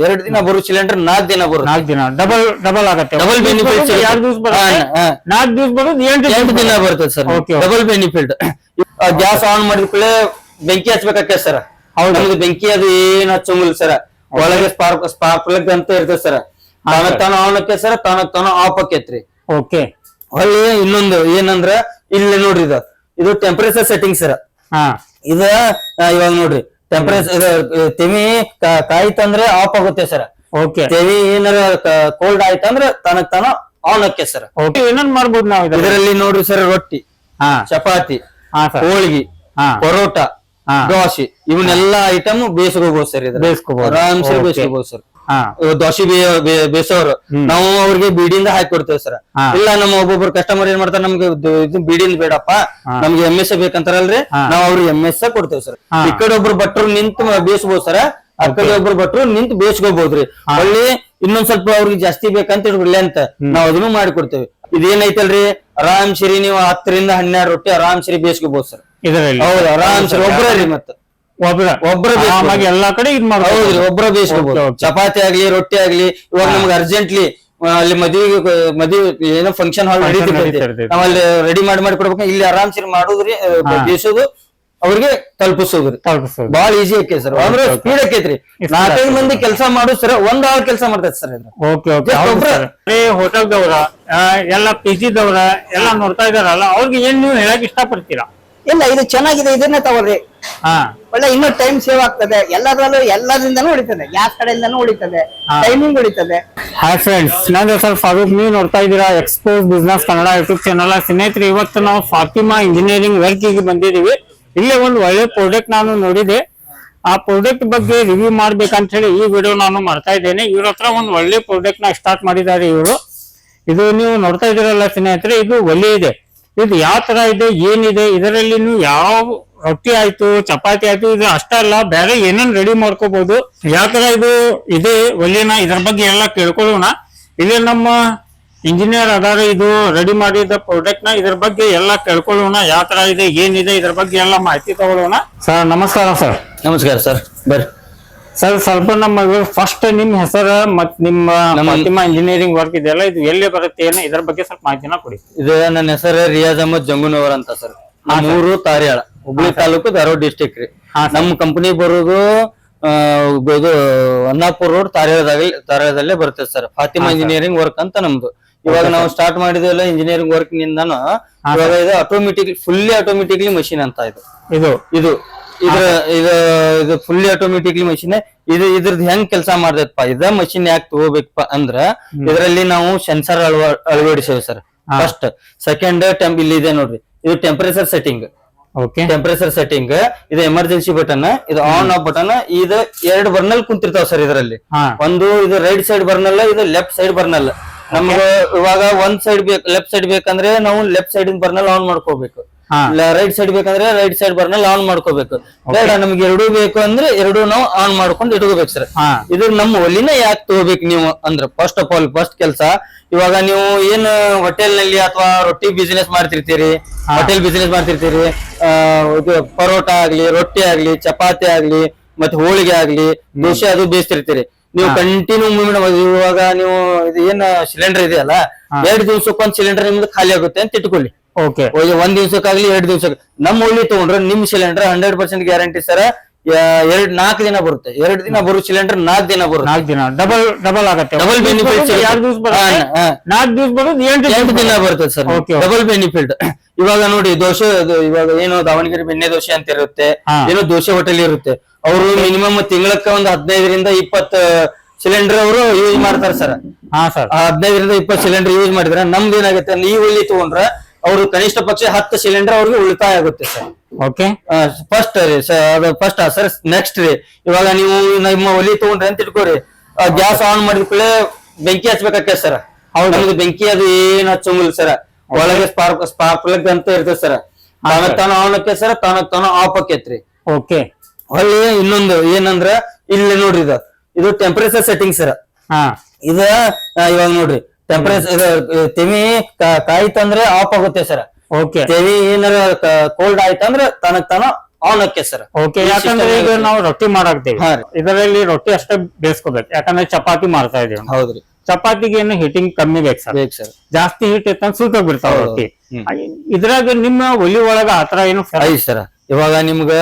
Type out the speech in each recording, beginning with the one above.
2 ದಿನ ಬರೋ ಸಿಲಿಂಡರ್ 4 ದಿನ ಬರುತ್ತೆ. 4 ದಿನ ಡಬಲ್ ಆಗತ್ತೆ. Double benefit. 2 ದಿವಸ ಬರುತ್ತೆ, 4 ದಿವಸ ಬರೋದು 8 ದಿನ ಬರ್ತದೆ sir. Double benefit. Gas on ಮಾಡಿದ ಕೂಡಲೇ ಬೆಂಕಿ ಹಚ್ಬೇಕಾಗ್ತದೆ ಸರ್. ನಮ್ದು ಬೆಂಕಿ ಅದು ಏನ್ ಹಚ್ಚಂಗಿಲ್ಲ ಸರ್. ಒಳಗೆ ಸ್ಪಾರ್ಕ್ ಪ್ಲಗ್ ಅಂತ ಇರ್ತದೆ ಸರ್. ತಾನ ಆನ್ ಆಕೇತ್ ಸರ್, ತಾನ ಆಫ್ ಆಕೇತ್ರಿ. ಓಕೆ. ಹೊಳ್ಳಿ ಇನ್ನೊಂದು ಏನಂದ್ರ ಇಲ್ಲಿ ನೋಡ್ರಿ ಇದು ಟೆಂಪರೇಚರ್ ಸೆಟ್ಟಿಂಗ್ ಸರ್. ಇದ ಇವಾಗ ನೋಡ್ರಿ ಟೆಂಪರೇಚರ್ ತೆವಿ ಕಾಯ್ತಂದ್ರೆ ಆಫ್ ಆಗುತ್ತೆ ಸರ್. ಓಕೆ. ತೆವಿ ಏನಾರ ಕೋಲ್ಡ್ ಆಯ್ತಂದ್ರ ತಾನ ಆನ್ ಆಕೆ ಸರ್. ಏನೇನ್ ಮಾಡ್ಬೋದು ನಾವು ಇದರಲ್ಲಿ ನೋಡ್ರಿ ಸರ್, ರೊಟ್ಟಿ, ಚಪಾತಿ, ಹೋಳಿಗೆ, ಪರೋಟ, ದೋಸೆ ಇವನ್ನೆಲ್ಲ ಐಟಮ್ ಬೇಯಿಸ್ಕೋಬಹುದು ಸರ್. ಆರಾಮ್ಸೆ ಬೇಯಿಸ್ಕೋಬಹುದು ಸರ್. ದೋಸೆ ಬೇಸೋರು ನಾವು ಅವ್ರಿಗೆ ಬೀಡಿಯಿಂದ ಹಾಕಿ ಕೊಡ್ತೇವೆ ಸರ್. ಇಲ್ಲ ನಮ್ಮ ಒಬ್ಬೊಬ್ರು ಕಸ್ಟಮರ್ ಏನ್ ಮಾಡ್ತಾರೆ, ನಮ್ಗೆ ಇದು ಬೀಡಿಂದ ಬೇಡಪ್ಪ, ನಮ್ಗೆ MS ಬೇಕಂತಾರಲ್ರಿ, ನಾವ್ ಅವ್ರಿಗೆ MS ಕೊಡ್ತೇವೆ ಸರ್. ಈ ಕಡೆ ಒಬ್ರು ಭಟ್ರು ನಿಂತು ಬೇಯಿಸಬಹುದು ಸರ್, ಆ ಕಡೆ ಒಬ್ರು ಭಟ್ರು ನಿಂತು ಬೇಯಿಸ್ಕೋಬಹುದ್ರಿ. ಒಳ್ಳೆ ಇನ್ನೊಂದ್ ಸ್ವಲ್ಪ ಅವ್ರಿಗೆ ಜಾಸ್ತಿ ಬೇಕಂತ ಇಡ್ಬಿಡ್ಲಿ ಅಂತ ನಾವ್ ಅದನ್ನು ಮಾಡಿ ಕೊಡ್ತೇವೆ. ಇದೇನೈತಲ್ರಿ, ಆರಾಮ್ ಸಿರಿ ನೀವು 10 ರಿಂದ 12 ರೊಟ್ಟಿ ಆರಾಮ್ ಸಿರಿ ಬೇಯಿಸ್ಕೋಬಹುದು ಸರ್ ಇದರಲ್ಲಿ. ಹೌದು, ಆರಾಮ್ ಸಿರಿ ಒಬ್ರ ರೀ. ಮತ್ತೆ ಒಬ್ರ ಎಲ್ಲಾ ಕಡೆ ಇದ್ ಹೌದ್ರಿ, ಒಬ್ರ ಬೇಯಿಸ್ಕೋಬಹುದು. ಚಪಾತಿ ಆಗ್ಲಿ ರೊಟ್ಟಿ ಆಗ್ಲಿ. ಇವಾಗ ನಮ್ಗೆ ಅರ್ಜೆಂಟ್ಲಿ ಅಲ್ಲಿ ಮದ್ವಿ ಏನೋ ಫಂಕ್ಷನ್ ಹಾಲ್ ನಡೀತಿರ್ತೈತಿ, ನಾವ್ ಅಲ್ಲಿ ರೆಡಿ ಮಾಡಿ ಕೊಡ್ಬೇಕು. ಇಲ್ಲಿ ಆರಾಮ್ ಸಿರಿ ಮಾಡುದ್ರಿ, ಬೇಯಿಸೋದು, ಅವ್ರಿಗೆ ತಲುಪಿಸೋದ್ರಿ. ಬಾಳ ಈಸಿ ಆಕೇತಿ ಸರ್. ಅಂದ್ರೆ ಸ್ಪೀಡ್ ಆಕೇತ್ರಿ. 4-5 ಮಂದಿ ಕೆಲಸ ಮಾಡೋದು ಸರ್, 1 ಅವರ್ ಕೆಲಸ ಮಾಡ್ತೈತಿ ಸರ್ ಇದು. ಹೋಟೆಲ್ದವ್ರ ಎಲ್ಲ PG ದವ್ರ ಎಲ್ಲ ನೋಡ್ತಾ ಇದಾರಲ್ಲ, ಅವ್ರಿಗೆ ಏನ್ ನೀವು ಹೇಳಕ್ ಇಷ್ಟಪಡ್ತೀರಾ? ಇಲ್ಲ, ಇದು ಚೆನ್ನಾಗಿದೆ, ಇದನ್ನೇ ತಗೊಳ್ರಿ. ಒಳ್ಳೆ ಇನ್ನೂ ಟೈಮ್ ಸೇವ್ ಆಗ್ತದೆ. ಎಲ್ಲದ್ರಲ್ಲೂ ಎಲ್ಲರಿಂದನೂ ಉಳಿತದೆ, ಗ್ಯಾಸ್ ಕಡೆಯಿಂದನೂ ಉಳಿತದೆ, ಟೈಮಿಂಗ್ ಉಳಿತದೆ. ಹಾಯ್ ಫ್ರೆಂಡ್ಸ್, ನಾನು ಸರ್ ಫಾರೂಕ್. ನೀವು ನೋಡ್ತಾ ಇದ್ದೀರಾ expose business Kannada YouTube channel. ಸ್ನೇಹಿತರೆ, ಇವತ್ತು ನಾವು ಫಾತಿಮಾ ಇಂಜಿನಿಯರಿಂಗ್ ವರ್ಕಿಗೆ ಬಂದಿದ್ದೀವಿ. ಇಲ್ಲೇ ಒಂದು ಒಳ್ಳೆ ಪ್ರಾಡಕ್ಟ್ ನಾನು ನೋಡಿದೆ. ಆ ಪ್ರಾಡಕ್ಟ್ ಬಗ್ಗೆ ರಿವ್ಯೂ ಮಾಡ್ಬೇಕಂತ ಹೇಳಿ ಈ ವಿಡಿಯೋ ನಾನು ಮಾಡ್ತಾ ಇದ್ದೇನೆ. ಇವ್ರ ಹತ್ರ ಒಂದು ಒಳ್ಳೆ ಪ್ರಾಡಕ್ಟ್ ನ ಸ್ಟಾರ್ಟ್ ಮಾಡಿದ್ದಾರೆ ಇವರು. ಇದು ನೀವು ನೋಡ್ತಾ ಇದ್ದೀರಲ್ಲ ಸ್ನೇಹಿತರೆ, ಇದು ಒಲೆ ಇದೆ. ಇದು ಯಾವ ತರ ಇದೆ, ಏನಿದೆ, ಇದರಲ್ಲಿ ನೀವು ಯಾವ ರೊಟ್ಟಿ ಆಯ್ತು, ಚಪಾತಿ ಆಯ್ತು, ಇದು ಅಷ್ಟೇ ಅಲ್ಲ, ಬೇರೆ ಏನೇನ್ ರೆಡಿ ಮಾಡ್ಕೋಬಹುದು, ಯಾವ ತರ ಇದು ಇದೆ ಒಲೆನ, ಇದ್ರ ಬಗ್ಗೆ ಎಲ್ಲ ಕೇಳ್ಕೊಳ್ಳೋಣ. ಇಲ್ಲಿ ನಮ್ಮ ಇಂಜಿನಿಯರ್ ಅದಾರ, ಇದು ರೆಡಿ ಮಾಡಿದ ಪ್ರಾಡಕ್ಟ್ ನ, ಇದ್ರ ಬಗ್ಗೆ ಎಲ್ಲ ಕೇಳ್ಕೊಳ್ಳೋಣ. ಯಾವ ತರ ಇದೆ, ಏನಿದೆ, ಇದ್ರ ಬಗ್ಗೆ ಎಲ್ಲ ಮಾಹಿತಿ ತಗೊಳ್ಳೋಣ. ಸರ್ ನಮಸ್ಕಾರ. ಸರ್ ನಮಸ್ಕಾರ ಸರ್, ಬರ್ರಿ ಸರ್. ಸ್ವಲ್ಪ ನಮ್ಮ ಫಸ್ಟ್ ನಿಮ್ ಹೆಸರು ಮತ್ ನಿಮ್ಮ ಫಾತಿಮಾ ಇಂಜಿನಿಯರಿಂಗ್ ವರ್ಕ್ ಇದೆಯಲ್ಲ, ಇದು ಎಲ್ಲಿ ಬರುತ್ತೆ, ಏನು, ಇದ್ರ ಬಗ್ಗೆ ಸ್ವಲ್ಪ ಮಾಹಿತಿನ ಕೊಡಿ. ಇದು ನನ್ನ ಹೆಸರು ರಿಯಾಜ್ ಅಹಮದ್ ಜಂಗುನವರ್ ಅಂತ ಸರ್. ನಮ್ಮೂರು ತಾರ್ಯಾಳ, ಹುಬ್ಳಿ ತಾಲೂಕು, ಧಾರವಾಡ ಡಿಸ್ಟಿಕ್ ರೀ. ನಮ್ ಕಂಪನಿ ಬರೋದು ಇದು ಅನ್ನಾಪುರ್ ರೋಡ್, ತಾರ್ಯಾಳದಲ್ಲೇ ಬರ್ತದೆ ಸರ್. ಫಾತಿಮಾ ಇಂಜಿನಿಯರಿಂಗ್ ವರ್ಕ್ ಅಂತ ನಮ್ದು. ಇವಾಗ ನಾವು ಸ್ಟಾರ್ಟ್ ಮಾಡಿದ್ವಲ್ಲ ಇಂಜಿನಿಯರಿಂಗ್ ವರ್ಕ್ ನಿಂದಾನು, ಇವಾಗ ಇದು ಫುಲ್ಲಿ ಆಟೋಮೆಟಿಕ್ಲಿ ಮಷಿನ್ ಅಂತ ಇದು ಫುಲ್ಲಿ ಆಟೋಮೆಟಿಕ್ಲಿ ಮಷಿನ್. ಇದ್ರದ್ದು ಹೆಂಗ್ ಕೆಲಸ ಮಾಡ್ದಪ್ಪ, ಇದ ಮಷಿನ್ ಯಾಕೆ ತಗೋಬೇಕಪ್ಪ ಅಂದ್ರ, ಇದರಲ್ಲಿ ನಾವು ಸೆನ್ಸರ್ ಅಳವಡಿಸೇವೆ ಸರ್. ಫಸ್ಟ್. ಸೆಕೆಂಡ್ ಇಲ್ಲಿ ಇದೆ ನೋಡ್ರಿ, ಇದು ಟೆಂಪರೇಚರ್ ಸೆಟ್ಟಿಂಗ್. ಟೆಂಪರೇಚರ್ ಸೆಟ್ಟಿಂಗ್, ಇದು ಎಮರ್ಜೆನ್ಸಿ ಬಟನ್, ಇದು ಆನ್ ಆಫ್ ಬಟನ್. ಇದು 2 ಬರ್ನಲ್ ಕುಂತಿರ್ತಾವ ಸರ್ ಇದರಲ್ಲಿ. ಒಂದು ಇದು ರೈಟ್ ಸೈಡ್ ಬರ್ನಲ್, ಇದು ಲೆಫ್ಟ್ ಸೈಡ್ ಬರ್ನಲ್. ನಮ್ಗೆ ಇವಾಗ ಒಂದ್ ಸೈಡ್ ಲೆಫ್ಟ್ ಸೈಡ್ ಬೇಕಂದ್ರೆ ನಾವು ಲೆಫ್ಟ್ ಸೈಡ್ ಬರ್ನಲ್ ಆನ್ ಮಾಡ್ಕೋಬೇಕು. ರೈಟ್ ಸೈಡ್ ಬೇಕಂದ್ರೆ ರೈಟ್ ಸೈಡ್ ಬರ್ನಲ್ ಆನ್ ಮಾಡ್ಕೋಬೇಕು. ಬೇಡ ನಮ್ಗೆ ಎರಡೂ ಬೇಕು ಅಂದ್ರೆ ಎರಡೂ ನಾವು ಆನ್ ಮಾಡ್ಕೊಂಡು ಇಟ್ಕೋಬೇಕು ಸರ್. ಇದು ನಮ್ಮ ಒಲಿನ ಯಾಕೆ ತಗೋಬೇಕು ನೀವು ಅಂದ್ರೆ, ಫಸ್ಟ್ ಆಫ್ ಆಲ್ ಫಸ್ಟ್ ಕೆಲಸ, ಇವಾಗ ನೀವು ಏನ್ ಹೋಟೆಲ್ ನಲ್ಲಿ ಅಥವಾ ರೊಟ್ಟಿ ಬಿಸಿನೆಸ್ ಮಾಡ್ತಿರ್ತೀರಿ, ಹೋಟೆಲ್ ಬಿಸಿನೆಸ್ ಮಾಡ್ತಿರ್ತೀರಿ, ಇದು ಪರೋಟ ಆಗ್ಲಿ, ರೊಟ್ಟಿ ಆಗ್ಲಿ, ಚಪಾತಿ ಆಗ್ಲಿ, ಮತ್ತೆ ಹೋಳಿಗೆ ಆಗ್ಲಿ, ದೋಸೆ ಅದು ಬೇಯಿಸ್ತಿರ್ತೀರಿ. ನೀವು ಕಂಟಿನ್ಯೂ ಮೂವ್ಮೆಂಟ್. ಇವಾಗ ನೀವು ಇದು ಏನ್ ಸಿಲಿಂಡರ್ ಇದೆಯಲ್ಲ, 2 ದಿವಸಕ್ಕೊಂದ್ ಸಿಲಿಂಡರ್ ನಿಮ್ದು ಖಾಲಿ ಆಗುತ್ತೆ ಅಂತ ಇಟ್ಕೊಳ್ಳಿ. ಒಂದ್ ದಿವ್ಸಕ್ಕಾಗ್ಲಿ 2 ದಿವ್ಸಕ್ಕೆ. ನಮ್ಮ ಒಳ್ಳಿ ತಗೊಂಡ್ರೆ ನಿಮ್ ಸಿಲಿಂಡರ್ 100% ಗ್ಯಾರಂಟಿ ಸರ್. 4 ದಿನ ಬರುತ್ತೆ. 2 ದಿನ ಬರೋ ಸಿಲಿಂಡರ್ 4 ದಿನ ಬರುತ್ತೆ. 4 ದಿನ ಡಬಲ್ ಆಗತ್ತೆ. Double benefit. 4 ದಿವಸ ಬರೋದು 8 ದಿನ ಬರ್ತದೆ ಸರ್. Double benefit. ಇವಾಗ ನೋಡಿ ದೋಸೆ, ಇವಾಗ ಏನು ದಾವಣಗೆರೆ ಬೆಣ್ಣೆ ದೋಸೆ ಅಂತ ಇರುತ್ತೆ, ಏನೋ ದೋಸೆ ಹೋಟೆಲ್ ಇರುತ್ತೆ. ಅವರು ಮಿನಿಮಮ್ ತಿಂಗಳಕ್ಕ ಒಂದು 15 ರಿಂದ 20 ಸಿಲಿಂಡರ್ ಅವರು ಯೂಸ್ ಮಾಡ್ತಾರೆ ಸರ್. 15 ರಿಂದ 20 ಸಿಲಿಂಡರ್ ಯೂಸ್ ಮಾಡಿದ್ರೆ ನಮ್ದು ಏನಾಗುತ್ತೆ, ಈ ಒಳ್ಳಿ ತಗೊಂಡ್ರ ಅವ್ರು ಕನಿಷ್ಠ ಪಕ್ಷ 10 ಸಿಲಿಂಡರ್ ಅವ್ರಿಗೆ ಉಳಿತಾಯ ಆಗುತ್ತೆ ಸರ್. ಫಸ್ಟ್ ರೀ ಅದು ಫಸ್ಟ್ ಸರ್. ನೆಕ್ಸ್ಟ್ ರೀ, ಇವಾಗ ನೀವು ನಿಮ್ಮ ಒಲಿ ತಗೊಂಡ್ರಿ ಅಂತ ಇಟ್ಕೋರಿ, ಗ್ಯಾಸ್ ಆನ್ ಮಾಡಿದ ಕೂಡಲೇ ಬೆಂಕಿ ಹಚ್ಬೇಕಾಗ್ತದೆ ಸರ್. ನಮ್ದು ಬೆಂಕಿ ಅದು ಏನ್ ಹಚ್ಚಂಗಿಲ್ಲ ಸರ್. ಒಳಗೆ ಸ್ಪಾರ್ಕ್ ಪ್ಲಗ್ ಅಂತ ಇರ್ತದೆ ಸರ್. ತಾನ ಆನ್ ಆಕೇತ್ ಸರ್, ತಾನ ಆಫ್ ಆಕೇತ್ರಿ. ಹೊಳ್ಳಿ ಇನ್ನೊಂದು ಏನಂದ್ರ ಇಲ್ಲಿ ನೋಡ್ರಿ, ಇದು ಟೆಂಪರೇಚರ್ ಸೆಟ್ಟಿಂಗ್ ಸರ್. ಇದ ಇವಾಗ ನೋಡ್ರಿ, ಟೆಂಪರೇಚರ್ ತೆವಿ ಕಾಯ್ತಂದ್ರೆ ಆಫ್ ಆಗುತ್ತೆ ಸರ್. ತೆವಿ ಏನಾರ ಕೋಲ್ಡ್ ಆಯ್ತಂದ್ರೆ ತಾನ ಆನ್ ಆಕೆ ಸರ್. ಓಕೆ, ಯಾಕಂದ್ರೆ ಈಗ ನಾವು ರೊಟ್ಟಿ ಮಾಡಾಕ್ತೇವೆ, ಹಾ ರೀ. ಇದರಲ್ಲಿ ರೊಟ್ಟಿ ಅಷ್ಟೇ ಬೇಯಿಸ್ಕೋಬೇಕು. ಯಾಕಂದ್ರೆ ಚಪಾತಿ ಮಾಡ್ತಾ ಇದೀವಿ, ಹೌದ್ರಿ, ಚಪಾತಿಗೆ ಏನು ಹೀಟಿಂಗ್ ಕಮ್ಮಿ ಬೇಕು ಸರ್. ಬೇಕು ಸರ್. ಜಾಸ್ತಿ ಹೀಟ್ ಇತ್ತಂದ್ರೆ ಸುಟ್ಟೋಗ್ ಬಿಡ್ತಾವ ರೊಟ್ಟಿ. ಇದ್ರಾಗ ನಿಮ್ಮ ಒಲಿ ಒಳಗ ಆತರ ಏನು ಐತಿ ಸರ್. ಇವಾಗ ನಿಮ್ಗ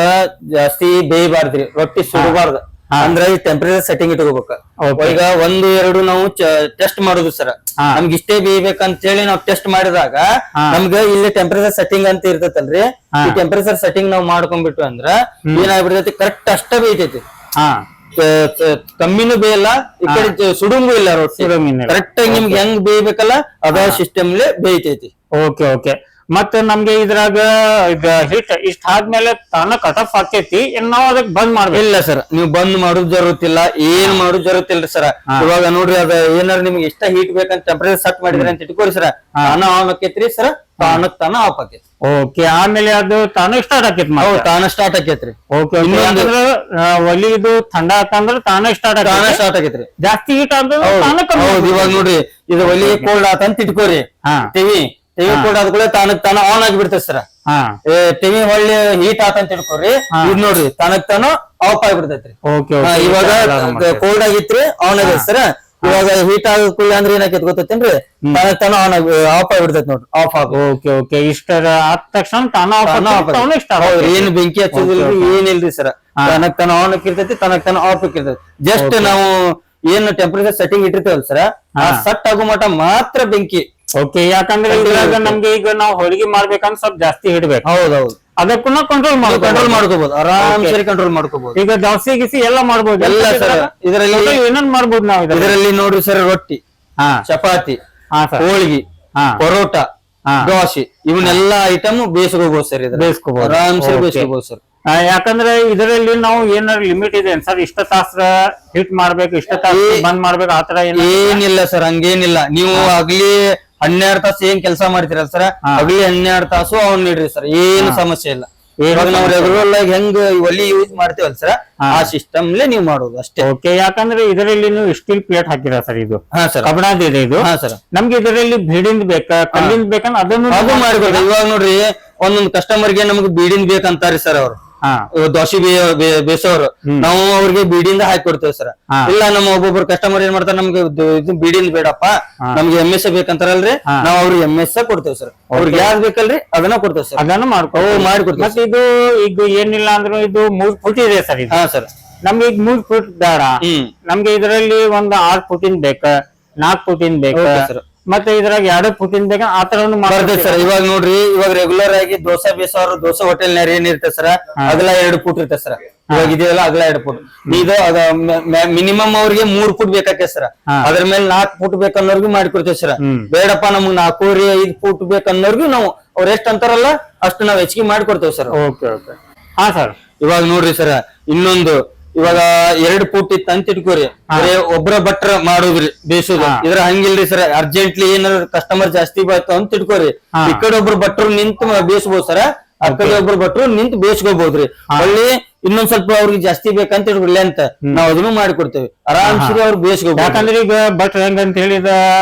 ಜಾಸ್ತಿ ಬೇಯಬಾರ್ದ್ರಿ, ರೊಟ್ಟಿ ಸುಡಬಾರ್ದು ಅಂದ್ರ ಈ ಟೆಂಪರೇಚರ್ ಸೆಟ್ಟಿಂಗ್ ಇಟ್ಕೋಬೇಕು. ಈಗ 1, 2 ನಾವು ಟೆಸ್ಟ್ ಮಾಡುದು ಸರ್. ನಮ್ಗೆ ಇಷ್ಟೇ ಬೇಯ್ಬೇಕಂತ ಹೇಳಿ ನಾವು ಟೆಸ್ಟ್ ಮಾಡಿದಾಗ ನಮ್ಗ ಇಲ್ಲಿ ಟೆಂಪರೇಚರ್ ಸೆಟ್ಟಿಂಗ್ ಅಂತ ಇರ್ತೈತಲ್ರಿ, ಈ ಟೆಂಪರೇಚರ್ ಸೆಟ್ಟಿಂಗ್ ನಾವ್ ಮಾಡ್ಕೊಂಡ್ಬಿಟ್ಟು ಅಂದ್ರ ಏನಾಗ್ಬಿಡ್ತೈತಿ, ಕರೆಕ್ಟ್ ಅಷ್ಟ ಬೇಯ್ತೈತಿ. ಕಮ್ಮಿನೂ ಬೇಯಲ್ಲ, ಈ ಕಡೆ ಸುಡುಂಗು ಇಲ್ಲ ರೊಟ್ಟಿ. ಕರೆಕ್ಟ್ ಆಗಿ ನಿಮ್ಗೆ ಹೆಂಗ್ ಬೇಯ್ಬೇಕಲ್ಲ ಅದ ಸಿಸ್ಟಮ್ ಬೇಯ್ತೈತಿ. Okay okay. ಮತ್ತೆ ನಮ್ಗೆ ಇದ್ರಾಗ ಹಿಟ್ ಇಷ್ಟ ಆದ್ಮೇಲೆ ತಾನ ಕಟಫ್ ಹಾಕೈತಿ, ನಾವ್ ಅದಕ್ ಬಂದ್ ಮಾಡ್ಬೇಕು? ಇಲ್ಲ ಸರ್, ನೀವು ಬಂದ್ ಮಾಡೋದ್ ಜರುತ್ತಿಲ್ಲ, ಏನ್ ಮಾಡೋದ್ ಜರುತ್ತಿಲ್ರಿ ಸರ್. ಇವಾಗ ನೋಡ್ರಿ, ಅದ ಏನಾರ ನಿಮ್ಗೆ ಎಷ್ಟ ಹೀಟ್ ಬೇಕಂತ ಟೆಂಪರೇಚರ್ ಸೆಟ್ ಮಾಡಿದ್ರಿ ಅಂತ ಇಟ್ಕೋರಿ ಸರ್, ತಾನ ಆನ್ ಆಕೇತ್ರಿ ಸರ್, ತಾನಕ್ ತಾನ ಆಫ್ ಆಕೇತಿ. ಓಕೆ, ಆಮೇಲೆ ಅದು ತಾನ ಸ್ಟಾರ್ಟ್ ಆಕೇತಿ, ತಾನ ಸ್ಟಾರ್ಟ್ ಆಕೇತ್ರಿ. ಓಕೆ, ಒಲಿ ಇದು ಥಂಡ ಆತಂದ್ರ ತಾನ ಸ್ಟಾರ್ಟ್ ಆಕೇತ್ರಿ. ಜಾಸ್ತಿ ಹೀಟ್ ಆದ್ರೆ ಇವಾಗ ನೋಡ್ರಿ, ಇದು ಒಲಿ ಕೋಲ್ಡ್ ಆತಂತ ಇಟ್ಕೋರಿ, ಟಿವಿ ಕೋಲ್ಡ್ ಆದ ಕೂಡ ತಾನಕ್ ತಾನ ಆನ್ ಆಗಿಬಿಡ್ತೇವೆ ಸರ್. ಟಿವಿ ಹೊಳ್ಳಿ ಹೀಟ್ ಆತಂತ ತಿಳ್ಕೊರಿ, ಇದ್ ನೋಡ್ರಿ ತಾನಕ್ ತಾನು ಆಫ್ ಆಗಿಬಿಡ್ತೈತ್ರಿ. ಇವಾಗ ಕೋಲ್ಡ್ ಆಗಿತ್ರಿ, ಆನ್ ಆಗೈತಿ ಸರ್. ಇವಾಗ ಹೀಟ್ ಆದ ಕೂಡ ಅಂದ್ರೆ ಏನಾಕೈತಿ ಗೊತ್ತೇನ್ರಿ, ತಾನಕ್ ತಾನು ಆಫ್ ಆಗಿಬಿಡ್ತೈತಿ ನೋಡ್ರಿ, ಆಫ್ ಆಗ. ಓಕೆ ಓಕೆ, ಇಷ್ಟ ಆದ ತಕ್ಷಣ ತಾನ ಏನ್ ಬೆಂಕಿ ಹಚ್ಚೋದಿಲ್ರಿ, ಏನಿಲ್ರಿ ಸರ್. ತಾನಕ್ ತಾನು ಆನ್ ಆಗಿರ್ತೈತಿ, ತಾನಕ್ ತಾನು ಆಫ್ ಆಗಿರ್ತೈತಿ. ಜಸ್ಟ್ ನಾವು ಏನ್ ಟೆಂಪರೇಚರ್ ಸೆಟ್ಟಿಂಗ್ ಇಟ್ಟಿರ್ತೇವಲ್ಲ ಸರ್, ಆ ಸೆಟ್ ಆಗೋ ಮಟ ಮಾತ್ರ ಬೆಂಕಿ. ಓಕೆ, ಯಾಕಂದ್ರೆ ಇದ್ರಾಗ ನಮ್ಗೆ ಈಗ ನಾವು ಹೋಳಿಗೆ ಮಾಡ್ಬೇಕಂದ್ರೆ ಸ್ವಲ್ಪ ಜಾಸ್ತಿ ಹಿಡ್ಬೇಕು. ಹೌದೌದು, ಅದಕ್ಕೂ ಕಂಟ್ರೋಲ್ ಮಾಡ್ಕೋಬಹುದು, ಆರಾಮ್ ಸರಿ ಕಂಟ್ರೋಲ್ ಮಾಡ್ಕೋಬಹುದು. ಈಗ ದೋಸೆ ಗಿಸಿ ಎಲ್ಲ ಮಾಡ್ಬೋದು. ಎಲ್ಲ ಸರ್, ಇದರಲ್ಲಿ ಏನೇನ್ ಮಾಡ್ಬೋದು ನಾವು ಇದರಲ್ಲಿ ನೋಡ್ರಿ ಸರ್, ರೊಟ್ಟಿ, ಚಪಾತಿ, ಹೋಳಿಗೆ, ಪರೋಟ, ದೋಸೆ, ಇವನ್ನೆಲ್ಲಾ ಐಟಮ್ ಬೇಯಿಸ್ಕೋಬಹುದು ಸರ್. ಬೇಯಿಸ್ಕೋಬಹುದು, ಆರಾಮ್ ಸರಿ ಬೇಯಿಸ್ಕೋಬಹುದು ಸರ್. ಯಾಕಂದ್ರೆ ಇದರಲ್ಲಿ ನಾವು ಏನಾರ ಲಿಮಿಟ್ ಇದೆ ಸರ್, ಇಷ್ಟ ತಾಸ ಹೀಟ್ ಮಾಡ್ಬೇಕು, ಇಷ್ಟ ತಾಸ ಬಂದ್ ಮಾಡ್ಬೇಕು, ಆತರ ಏನಿಲ್ಲ ಸರ್, ಹಂಗೇನಿಲ್ಲ. ನೀವು ಆಗ್ಲಿ 12 ತಾಸು ಏನ್ ಕೆಲಸ ಮಾಡ್ತೀರಲ್ಲ ಸರ್, ಆಗ್ಲಿ 12 ತಾಸು ಅವ್ನ್ ನೀಡ್ರಿ ಸರ್, ಏನು ಸಮಸ್ಯೆ ಇಲ್ಲ. ಇವಾಗ ನಾವು ರೆಗ್ಯುಲರ್ ಆಗಿ ಹೆಂಗ್ ಒಲಿ ಯೂಸ್ ಮಾಡ್ತೇವಲ್ಲ ಸರ್, ಆ ಸಿಸ್ಟಮ್ ನೀವು ಮಾಡೋದು ಅಷ್ಟೇ. ಓಕೆ, ಯಾಕಂದ್ರೆ ಇದರಲ್ಲಿ ನೀವು ಸ್ಟೀಲ್ ಪ್ಲೇಟ್ ಹಾಕಿರ ಸರ್, ಇದು ಕಬ್ಬಣದ ಇದೆ ಇದು. ನಮ್ಗೆ ಇದರಲ್ಲಿ ಬೀಡಿಂದ ಬೇಕಾ ಕಲ್ಲಿಂದ ಬೇಕಂದ್ರೆ ಅದನ್ನು ಮಾಡ್ಬೋದು. ಇವಾಗ ನೋಡ್ರಿ, ಒಂದೊಂದು ಕಸ್ಟಮರ್ಗೆ ನಮ್ಗೆ ಬೀಡಿಂದ ಬೇಕಂತಾರಿ ಸರ್ ಅವ್ರು, ದೋಸೆ ಬೇಸೋರು, ನಾವು ಅವ್ರಿಗೆ ಬೀಡಿಂದ ಹಾಕಿ ಕೊಡ್ತೇವೆ ಸರ್. ಇಲ್ಲ ನಮ್ಮ ಒಬ್ಬೊಬ್ರು ಕಸ್ಟಮರ್ ಏನ್ ಮಾಡ್ತಾರೆ, ನಮ್ಗೆ ಇದು ಬೀಡಿಂದ ಬೇಡಪ್ಪ, ನಮ್ಗೆ MS ಬೇಕಂತಾರಲ್ರಿ, ನಾವ್ ಅವ್ರಿಗೆ MS ಕೊಡ್ತೇವೆ ಸರ್. ಅವ್ರಿಗೆ ಯಾವ್ದು ಬೇಕಲ್ರಿ ಅದನ್ನ ಕೊಡ್ತೇವೆ ಸರ್, ಅದನ್ನ ಮಾಡ್ಕೊಡ್ತೇವೆ. ಮತ್ತೆ ಇದು ಈಗ ಏನಿಲ್ಲ ಅಂದ್ರೂ ಇದು 3 ಫುಟ್ ಇದೆ ಸರ್. ಹಾ ಸರ್, ನಮ್ಗೆ ಈಗ 3 ಫುಟ್ ಬೇಡ, ನಮ್ಗೆ ಇದರಲ್ಲಿ ಒಂದು 6 ಫುಟಿನ್ ಬೇಕ, 4 ಫುಟಿನ್ ಬೇಕ ಸರ್. ಮತ್ತೆ ಇದ್ರಾಗ 2 ಫುಟಿನ್ ಬೇಕ, ಆತರ ಬರ್ತೈತೆ ಸರ್. ಇವಾಗ ನೋಡ್ರಿ, ಇವಾಗ ರೆಗ್ಯುಲರ್ ಆಗಿ ದೋಸೆ ಬೇಸೋರು ದೋಸೆ ಹೋಟೆಲ್ ನೇರ ಏನಿರ್ತದೆ ಸರ್, ಅಗಲ 2 ಫುಟ್ ಇರ್ತದೆ ಸರ್. ಇವಾಗ ಇದೆಯಲ್ಲ ಅಗಲ 2 ಫುಟ್, ಇದು ಮಿನಿಮಮ್ ಅವ್ರಿಗೆ 3 ಫುಟ್ ಬೇಕಾಕೆ ಸರ್. ಅದ್ರ ಮೇಲೆ 4 ಫುಟ್ ಬೇಕನ್ನೋರ್ಗು ಮಾಡಿಕೊಡ್ತೇವೆ ಸರ್. ಬೇಡಪ್ಪ ನಮ್ಗ್ 4 5 ಫುಟ್ ಬೇಕನ್ನೋರ್ಗು ನಾವು ಅವ್ರ ಎಷ್ಟ್ ಅಂತಾರಲ್ಲ ಅಷ್ಟು ನಾವ್ ಹೆಚ್ಚಿಗೆ ಮಾಡಿಕೊಡ್ತೇವೆ ಸರ್. ಓಕೆ ಓಕೆ, ಹಾ ಸರ್. ಇವಾಗ ನೋಡ್ರಿ ಸರ್, ಇನ್ನೊಂದು ಇವಾಗ 2 ಫುಟ್ ಇತ್ತು ಅಂತ ಇಟ್ಕೋರಿ, ಒಬ್ರ ಭಟ್ರ ಮಾಡುದ್ರಿ ಬೇಸೋದು. ಇದ್ರ ಹಂಗಿಲ್ರಿ ಸರ್, ಅರ್ಜೆಂಟ್ಲಿ ಏನಾರ ಕಸ್ಟಮರ್ ಜಾಸ್ತಿ ಬಂತು ಅಂತ ಇಟ್ಕೋರಿ, ಈ ಕಡೆ ಒಬ್ರು ಭಟ್ರು ನಿಂತು ಬೇಯಿಸಬಹುದು ಸರ್, ಆ ಕಡೆ ಒಬ್ರು ಭಟ್ರು ನಿಂತು ಬೇಯಿಸ್ಕೋಬಹುದ್ರಿ. ಅಲ್ಲಿ ಇನ್ನೊಂದ್ ಸ್ವಲ್ಪ ಅವ್ರಿಗೆ ಜಾಸ್ತಿ ಬೇಕಂತ ಇಟ್ಕೊಳ್ಳಿ ಅಂತ ನಾವ್ ಅದನ್ನು ಮಾಡಿಕೊಡ್ತೇವೆ, ಆರಾಮ್ಸರಿ ಅವ್ರು ಬೇಯಿಸ್ಕೋಬಹುದು. ಯಾಕಂದ್ರೆ ಈಗ ಭಟ್ರ ಹೆಂಗಂತ ಹೇಳಿದ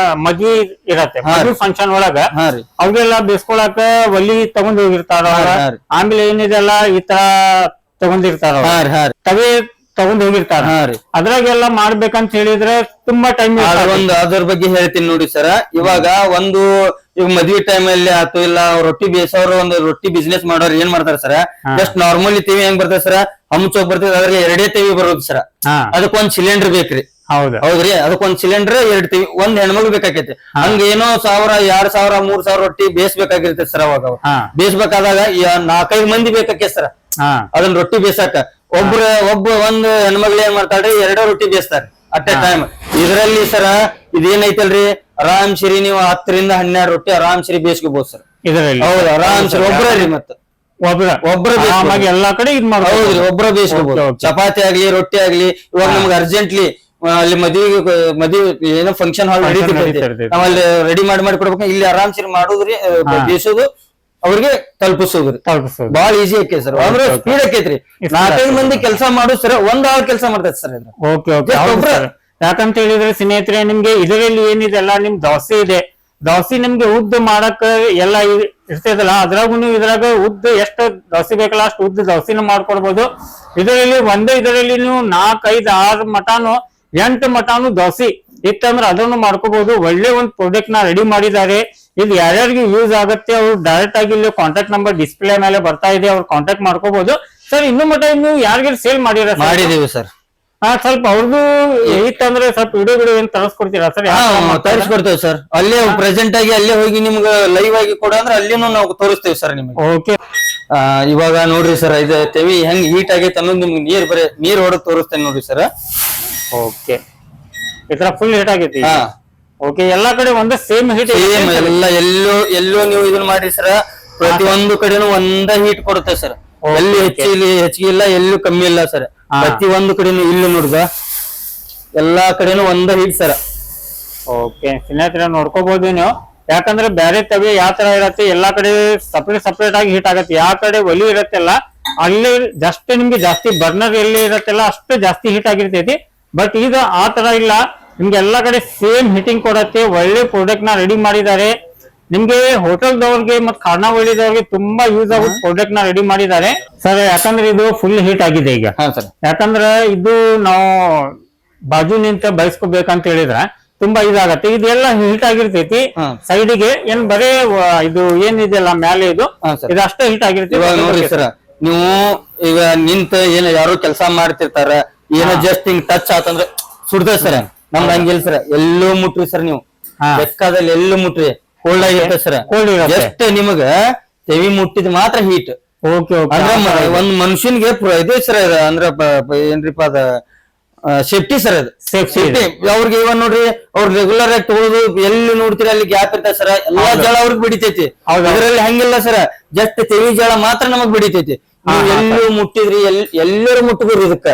ಮದ್ವಿ ಇರತ್ತೆ, ಮದ್ವಿ ಫಂಕ್ಷನ್ ಒಳಗ ಅವ್ರಿಗೆಲ್ಲ ಬೇಯಿಸ್ಕೊಳಕ ಒಲಿ ತಗೊಂಡ್ ಹೋಗಿರ್ತಾರ, ಆಮೇಲೆ ಏನಿದೆಲ್ಲ ಈ ತರ ತಗೊಂಡಿರ್ತಾರ, ತವೆ ತಗೊಂಡ್ ಹೋಗಿರ್ತಾರ. ಅದ್ರಾಗೆಲ್ಲ ಮಾಡ್ಬೇಕಂತ ಹೇಳಿದ್ರೆ ತುಂಬಾ ಟೈಮ್. ಅದ್ರ ಬಗ್ಗೆ ಹೇಳ್ತೀನಿ ನೋಡಿ ಸರ್. ಇವಾಗ ಈಗ ಮದ್ವಿ ಟೈಮ್ ಅಲ್ಲಿ ಆತು, ಇಲ್ಲ ರೊಟ್ಟಿ ಬೇಯಿಸೋರು ಒಂದು ರೊಟ್ಟಿ ಬಿಸ್ನೆಸ್ ಮಾಡೋರು ಏನ್ ಮಾಡ್ತಾರ ಸರ್, ಜಸ್ಟ್ ನಾರ್ಮಲಿ ತಿವಿ ಹೆಂಗ್ ಬರ್ತದೆ ಸರ್, ಹಮ್ಚೋಕ್ ಬರ್ತದೆ, ಅದ್ರಲ್ಲಿ 2 ತಿವಿ ಬರೋದು ಸರ್. ಅದಕ್ಕೊಂದ್ ಸಿಲಿಂಡರ್ ಬೇಕ್ರಿ. ಹೌದ್ರಿ, ಅದಕ್ಕೊಂದ್ ಸಿಲಿಂಡರ್ 2 ತಿವಿ, ಒಂದ್ ಹೆಣ್ಮಗ್ ಬೇಕಾಕೈತಿ. ಹಂಗ ಏನೋ 1000 2000 3000 ರೊಟ್ಟಿ ಬೇಯಿಸ್ಬೇಕಾಗಿರ್ತೈತಿ ಸರ್. ಅವಾಗ ಬೇಯಿಸ್ಬೇಕಾದಾಗ 4-5 ಮಂದಿ ಬೇಕಾಕೆ ಸರ್ ಅದನ್ನ ರೊಟ್ಟಿ ಬೇಯಿಸಾಕ. ಒಂದ್ ಹೆಣ್ಮಗ್ಳು ಏನ್ ಮಾಡ್ತಾಳ್ರಿ, 2 ರೊಟ್ಟಿ ಬೇಯಿಸ್ತಾರೆ ಅಟ್ ಎ ಟೈಮ್. ಇದ್ರಲ್ಲಿ ಸರ ಇದೇನೈತಲ್ರಿ, ಆರಾಮ್ ಸರಿ ನೀವು 10 ರಿಂದ 12 ರೊಟ್ಟಿ ಆರಾಮ್ ಸರಿ ಬೇಯಿಸ್ಕೋಬಹುದು ಸರ್ ಇದರಲ್ಲಿ. ಹೌದು, ಆರಾಮ್ ಸರಿ ಒಬ್ರಿ, ಮತ್ತೆ ಒಬ್ರ ಎಲ್ಲಾ ಕಡೆ ಇದ್ ಮಾಡ್ಬೋದು. ಹೌದ್ರಿ, ಒಬ್ರ ಬೇಯಿಸ್ಕೋಬಹುದು. ಚಪಾತಿ ಆಗ್ಲಿ ರೊಟ್ಟಿ ಆಗ್ಲಿ. ಇವಾಗ ನಮ್ಗೆ ಅರ್ಜೆಂಟ್ಲಿ ಅಲ್ಲಿ ಮದ್ವಿ ಏನೋ ಫಂಕ್ಷನ್ ಹಾಲ್ ನಡೀತಿರ್ತೈತಿ, ನಾವ್ ಅಲ್ಲಿ ರೆಡಿ ಮಾಡಿ ಕೊಡ್ಬೇಕು. ಇಲ್ಲಿ ಆರಾಮ್ ಸರಿ ಮಾಡುದ್ರಿ, ಬೇಯಿಸೋದು, ಅವ್ರಿಗೆ ತಲುಪಿಸೋದ್ರಿ. ಬಾಳ ಈಸಿ ಆಕೈತಿ ಸರ್, ಅಂದ್ರೆ ಸ್ಪೀಡ್ ಆಕೈತ್ರಿ. 4-5 ಮಂದಿ ಕೆಲಸ ಮಾಡೋದು ಸರ್, ಒಂದ್ ಆಳ್ ಕೆಲಸ ಮಾಡ್ತೈತಿ ಸರ್ ಇದ್ರ. Okay okay. ಯಾಕಂತ ಹೇಳಿದ್ರೆ ಸ್ನೇಹಿತರೆ, ನಿಮ್ಗೆ ಇದರಲ್ಲಿ ಏನಿದೆ ಅಲ್ಲ, ನಿಮ್ ದೋಸೆ ಇದೆ, ದೋಸೆ ನಿಮ್ಗೆ ಉದ್ದ ಮಾಡಕ್ ಎಲ್ಲ ಇರ್ತದಲ್ಲ, ಅದ್ರಾಗೂ ಇದ್ರಾಗ ಉದ್ದ ಎಷ್ಟು ದೋಸೆ ಬೇಕಲ್ಲ ಅಷ್ಟು ಉದ್ದ ದೋಸೆನ ಮಾಡ್ಕೊಡ್ಬೋದು. ಇದರಲ್ಲಿ ನೀವು 4, 5, 6 ಮಟಾನು 8 ಮಟಾನು ದೋಸೆ ಇತ್ತಂದ್ರೆ ಅದನ್ನು ಮಾಡ್ಕೋಬಹುದು. ಒಳ್ಳೆ ಒಂದು ಪ್ರಾಡಕ್ಟ್ ನ ರೆಡಿ ಮಾಡಿದ್ದಾರೆ. ಇದು ಯಾರ್ಯಾರಿಗೆ ಯೂಸ್ ಆಗುತ್ತೆ ಅವ್ರು ಡೈರೆಕ್ಟ್ ಆಗಿ ಇಲ್ಲಿ ಕಾಂಟ್ಯಾಕ್ಟ್ ನಂಬರ್ ಡಿಸ್ಪ್ಲೇ ಮೇಲೆ ಬರ್ತಾ ಇದೆ, ಅವ್ರು ಕಾಂಟ್ಯಾಕ್ಟ್ ಮಾಡ್ಕೋಬಹುದು. ಸರ್ ಇನ್ನು ಮಟ್ಟ ನೀವು ಯಾರಿಗಾರು ಸೇಲ್ ಮಾಡಿದೀವಿ ಸರ್. ಸ್ವಲ್ಪ ಅವ್ರದ್ದು ಇತ್ತಂದ್ರೆ ಸ್ವಲ್ಪ ವಿಡಿಯೋ ಏನ್ ತರಿಸ್ಕೊಡ್ತೀರಾ ಸರ್? ತರಿಸ್ಕೊಡ್ತೇವೆ ಸರ್. ಅಲ್ಲೇ ಪ್ರೆಸೆಂಟ್ ಆಗಿ ಅಲ್ಲೇ ಹೋಗಿ ನಿಮ್ಗೆ ಲೈವ್ ಆಗಿ ಕೊಡ ಅಂದ್ರೆ ಅಲ್ಲಿನೂ ನಾವು ತೋರಿಸ್ತೇವೆ ಸರ್ ನಿಮ್ಗೆ. ಓಕೆ. ಇವಾಗ ನೋಡ್ರಿ ಸರ್, ಇದು ತೆವಿ ಹೆಂಗ್ ಹೀಟ್ ಆಗೈತೆ ಅನ್ನೋದು ನಿಮ್ಗೆ ನೀರ್ ಹೊಡೆದ್ ತೋರಿಸ್ತೇನೆ ನೋಡ್ರಿ ಸರ್. ಓಕೆ, ಈ ತರ ಫುಲ್ ಹೀಟ್ ಆಗೈತಿ. ಓಕೆ, ಎಲ್ಲಾ ಕಡೆ ಒಂದೇ ಸೇಮ್ ಹೀಟ್ ಎಲ್ಲ ಎಲ್ಲೋ ನೀವು ಇದನ್ನ ಮಾಡ್ರಿ ಸರ್, ಪ್ರತಿಯೊಂದು ಕಡೆನೂ ಒಂದ ಹೀಟ್ ಕೊಡುತ್ತೆ ಸರ್. ಎಲ್ಲಿ ಹೆಚ್ಚಿಗೆ ಇಲ್ಲ, ಎಲ್ಲೂ ಕಮ್ಮಿ ಇಲ್ಲ ಸರ್. ಪ್ರತಿ ಒಂದು ಕಡೆನೂ ಇಲ್ಲಿ ನೋಡ್ದ ಎಲ್ಲಾ ಕಡೆನೂ ಒಂದ ಹೀಟ್ ಸರ್. ಓಕೆ ಸ್ನೇಹಿತರೆ, ನೋಡ್ಕೋಬಹುದು ನೀವು. ಯಾಕಂದ್ರೆ ಬೇರೆ ತವಿ ಯಾವ ತರ ಇರತ್ತೆ, ಎಲ್ಲಾ ಕಡೆ ಸಪರೇಟ್ ಆಗಿ ಹೀಟ್ ಆಗತ್ತೆ. ಯಾವ ಕಡೆ ಒಲಿ ಇರತ್ತೆಲ್ಲ ಅಲ್ಲಿ ಜಸ್ಟ್ ನಿಮ್ಗೆ ಜಾಸ್ತಿ ಬರ್ನರ್ ಎಲ್ಲಿ ಇರತ್ತೆಲ್ಲ ಅಷ್ಟು ಜಾಸ್ತಿ ಹೀಟ್ ಆಗಿರ್ತೈತಿ. ಬಟ್ ಈಗ ಆ ತರ ಇಲ್ಲ, ನಿಮ್ಗೆ ಎಲ್ಲಾ ಕಡೆ ಸೇಮ್ ಹೀಟಿಂಗ್ ಕೊಡತ್ತೆ. ಒಳ್ಳೆ ಪ್ರಾಡಕ್ಟ್ ನ ರೆಡಿ ಮಾಡಿದ್ದಾರೆ. ನಿಮ್ಗೆ ಹೋಟೆಲ್ದವ್ರಿಗೆ ಮತ್ತು ಖಾನಾವಳಿದವ್ರಿಗೆ ತುಂಬಾ ಯೂಸ್ ಆಗೋ ಪ್ರಾಡಕ್ಟ್ ನ ರೆಡಿ ಮಾಡಿದ್ದಾರೆ ಸರ್. ಯಾಕಂದ್ರೆ ಇದು ಫುಲ್ ಹೀಟ್ ಆಗಿದೆ ಈಗ. ಯಾಕಂದ್ರೆ ಇದು ನಾವು ಬಾಜು ನಿಂತ ಬಯಸ್ಕೋಬೇಕಂತ ಹೇಳಿದ್ರೆ ತುಂಬಾ ಇದಾಗತ್ತೆ. ಇದೆಲ್ಲ ಹೀಟ್ ಆಗಿರ್ತೈತಿ. ಸೈಡಿಗೆ ಏನ್ ಬರೇ ಇದು ಏನಿದೆಯಲ್ಲ ಮೇಲೆ ಇದು ಅಷ್ಟೇ ಹೀಟ್ ಆಗಿರ್ತೈತಿ. ನೋಡ್ರಿ ಸರ್, ನೀವು ಈಗ ನಿಂತ ಏನ ಯಾರು ಕೆಲಸ ಮಾಡ್ತಿರ್ತಾರ, ಏನೋ ಜಸ್ಟ್ ಹಿಂಗ್ ಟಚ್ ಆತಂದ್ರೆ ಸುಡ್ತೇವೆ ಸರ್. ನಮ್ದು ಹಂಗಿಲ್ಲ ಸರ್, ಎಲ್ಲೂ ಮುಟ್ರಿ ಸರ್. ನೀವು ಬೇಕಾದಲ್ಲಿ ಎಲ್ಲೂ ಮುಟ್ರಿ, ಕೋಲ್ಡ್ ಆಗಿರುತ್ತೆ ಸರ್. ಜಸ್ಟ್ ನಿಮಗ ತೆವಿ ಮುಟ್ಟಿದ್ ಮಾತ್ರ ಹೀಟ್. ಅಂದ್ರೆ ಒಂದ್ ಮನುಷ್ಯನ್ಗೆ ಇದು ಸರ್, ಅಂದ್ರ ಏನ್ರಿಪ್ಪ ಅದ ಸೇಫ್ಟಿ ಸರ್. ಅದು ಸೇಫ್ಟಿ ಅವ್ರಿಗೆ ಇವನ್ ನೋಡ್ರಿ, ಅವ್ರು ರೆಗ್ಯುಲರ್ ಆಗಿ ತಗೊಳ್ಳೋದು ಎಲ್ಲಿ ನೋಡ್ತೀರಿ ಅಲ್ಲಿ ಗ್ಯಾಪ್ ಇರ್ತದೆ ಸರ್. ಎಲ್ಲಾ ಜಳ ಅವ್ರಿಗೆ ಬಿಡಿತೈತಿ. ಇದರಲ್ಲಿ ಹಂಗಿಲ್ಲ ಸರ್, ಜಸ್ಟ್ ತೆವಿ ಜಳ ಮಾತ್ರ ನಮಗ್ ಬಿಡಿತೈತಿ. ನೀವು ಎಲ್ಲೂ ಮುಟ್ಟಿದ್ರಿ, ಎಲ್ಲರೂ ಮುಟ್ಟದ್ರಿ ಇದಕ್ಕ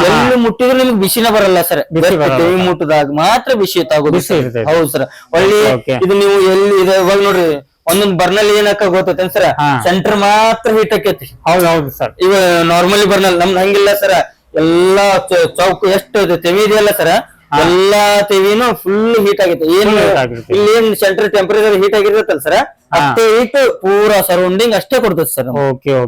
ಎಲ್ಲೂ ಮುಟ್ಟಿದ್ರೆ ನಿಮ್ಗೆ ಬಿಸಿನ ಬರಲ್ಲ ಸರ್. ತೆವಿ ಮುಟ್ಟದಾಗ ಮಾತ್ರ ಬಿಸಿ ಆಗೋದು. ಹೌದು ಸರ್. ಒಳ್ಳೆ ಇದು ನೀವು ಎಲ್ಲಿ ಇವಾಗ ನೋಡ್ರಿ, ಒಂದೊಂದ್ ಬರ್ನಲ್ ಏನಕ್ಕ ಗೊತ್ತೈತೆ ಸರ್, ಸೆಂಟರ್ ಮಾತ್ರ ಹೀಟ್ ಆಕೈತಿ. ಹೌದು ಸರ್. ಇವ ನಾರ್ಮಲಿ ಬರ್ನಲ್ ನಮ್ದು ಹಂಗಿಲ್ಲ ಸರ್. ಎಲ್ಲಾ ಚೌಕ್ ಎಷ್ಟು ತೆವಿ ಇದೆಯಲ್ಲ ಸರ್, ಎಲ್ಲಾ ತೆವಿನೂ ಫುಲ್ ಹೀಟ್ ಆಗೈತೆ. ಇಲ್ಲಿ ಏನ್ ಸೆಂಟರ್ ಟೆಂಪರೇಚರ್ ಹೀಟ್ ಆಗಿರ್ತೈತಲ್ಲ ಸರ್, ಅಷ್ಟೇ ಹೀಟ್ ಪೂರಾ ಸರೌಂಡಿಂಗ್ ಅಷ್ಟೇ ಕೊಡ್ತೈತೆ ಸರ್.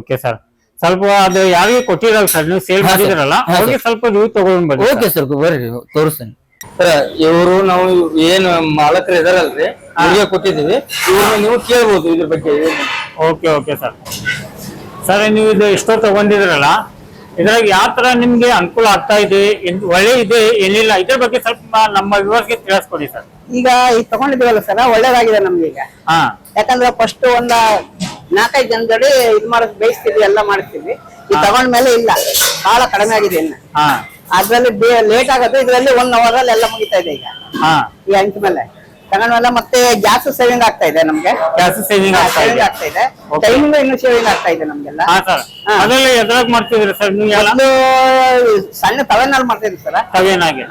Okay sir. ಸ್ವಲ್ಪ ಅದು ಯಾರಿಗೆ ಕೊಟ್ಟಿರಲ್ಲ ಸರ್, ನೀವು ಸೇಲ್ ಮಾಡಿದಿರಲ್ಲ ಅವ್ರಿಗೆ ಸ್ವಲ್ಪ ನೀವು ತಗೊಂಡ್ ಓಕೆ ಸರ್, ಬರ್ರಿ ತೋರಿಸ್ತೇನೆ ಸರ್. ಇವರು ನಾವು ಏನ್ ಮಾಲಕರು ಇದಾರಲ್ರಿ, ಅವ್ರಿಗೆ ಕೊಟ್ಟಿದ್ದೀವಿ. ಇವ್ರನ್ನ ನೀವು ಕೇಳ್ಬೋದು ಇದ್ರ ಬಗ್ಗೆ. Okay sir. ಸರ್ ನೀವು ಇದು ಎಷ್ಟೋ ತಗೊಂಡಿದ್ರಲ್ಲ, ಇದ್ರಾಗ ಯಾವ ತರ ನಿಮ್ಗೆ ಅನುಕೂಲ ಆಗ್ತಾ ಇದೆ, ಒಳ್ಳೆ ಇದೆ ಏನಿಲ್ಲ, ಇದ್ರ ಬಗ್ಗೆ ಸ್ವಲ್ಪ ನಮ್ಮ ವ್ಯೂವರ್ಸ್ಗೆ ತಿಳಿಸ್ಕೊಡಿ ಸರ್. ಈಗ ತಗೊಂಡಿದೀವಲ್ಲ ಸರ್, ಒಳ್ಳೇದಾಗಿದೆ ನಮ್ಗೆ ಈಗ. ಯಾಕಂದ್ರೆ ಫಸ್ಟ್ ಒಂದ 4-5 ಜನ ಜೋಡಿ ಇದ್ ಮಾಡೋದು ಬೇಯಿಸ್ತಿದ್ವಿ, ಎಲ್ಲ ಮಾಡಿಸ್ತಿದ್ವಿ. ಈ ತಗೊಂಡ್ಮೇಲೆ ಇಲ್ಲ, ಬಹಳ ಕಡಿಮೆ ಆಗಿದೆ ಇನ್ನ. ಅದ್ರಲ್ಲಿ ಲೇಟ್ ಆಗುತ್ತೆ, ಇದ್ರಲ್ಲಿ 1 hour ಅಲ್ಲಿ ಎಲ್ಲ ಮುಗಿತಾ ಇದೆ ಈಗ. ಈ ಅಂಚ ಮೇಲೆ ತಗೊಂಡ್ಮೇಲೆ ಮತ್ತೆ ಗ್ಯಾಸ್ ಸೇವಿಂಗ್ ಆಗ್ತಾ ಇದೆ ನಮ್ಗೆ. ಗ್ಯಾಸ್ ಸೇವಿಂಗ್ ಆಗ್ತಾ ಇದೆ, ಟೈಮಿಂಗ್ ಇನ್ನು ಸೇವಿಂಗ್ ಆಗ್ತಾ ಇದೆ ನಮ್ಗೆಲ್ಲ. ಅದೆಲ್ಲ ಎದ್ರಾಗ ಮಾಡ್ತಿದ್ರಿ ಸರ್ ನೀವು? ಸಣ್ಣ ತವೆನಲ್ಲಿ ಮಾಡ್ತಿದ್ವಿ ಸರ್. ತವೆನಾಗೆ